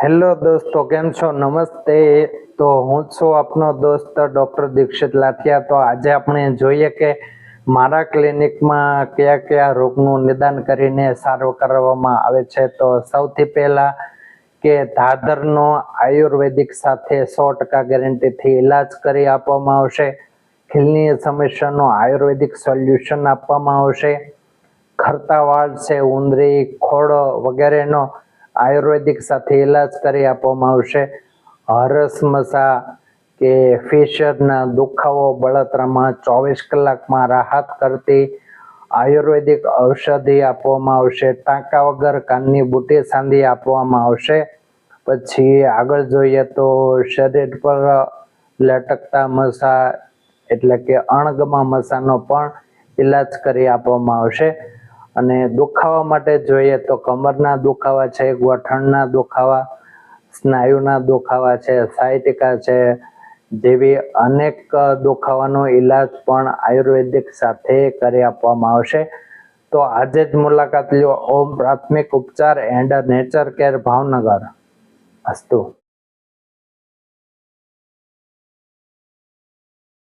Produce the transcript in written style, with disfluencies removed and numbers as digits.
Hello દોસ્તો, કેમ છો? નમસ્તે. તો હું છું આપનો દોસ્ત ડૉક્ટર દીક્ષિત લાઠિયા. તો આજે આપણે જોઈએ કે મારા ક્લિનિકમાં કયા કયા રોગનું નિદાન કરીને સારું કરવામાં આવે છે. તો સૌથી પહેલા કે ધાધરનો આયુર્વેદિક સાથે 100% ગેરંટીથી ઇલાજ કરી આપવામાં આવશે. ખીલની સમસ્યાનો આયુર્વેદિક સોલ્યુશન આપવામાં આવશે. ખરતા વાળ છે, ઉંદરી, ખોડો વગેરેનો આયુર્વેદિક સાથે ઇલાજ કરી આપવામાં આવશે. હરસ મસા કે ફિશરના દુખાવો, બળતરામાં 24 કલાકમાં રાહત કરતી આયુર્વેદિક ઔષધિ આપવામાં આવશે. ટાંકા વગર કાનની બુટી સાંધી આપવામાં આવશે. પછી આગળ જોઈએ તો શરીર પર લટકતા મસા એટલે કે અણગમા મસાનો પણ ઇલાજ કરી આપવામાં આવશે. અને દુખાવા માટે જોઈએ તો કમરના દુખાવા છે, ગોઠણના દુખાવા, સ્નાયુના દુખાવા છે, સાયટિકા છે, જેવી અનેક દુખાવાનો ઇલાજ પણ આયુર્વેદિક સાથે કરી આપવામાં આવશે. તો આજે જ મુલાકાત લો ઓમ પ્રાથમિક ઉપચાર એન્ડ નેચર કેર, ભાવનગર. અસ્તુ.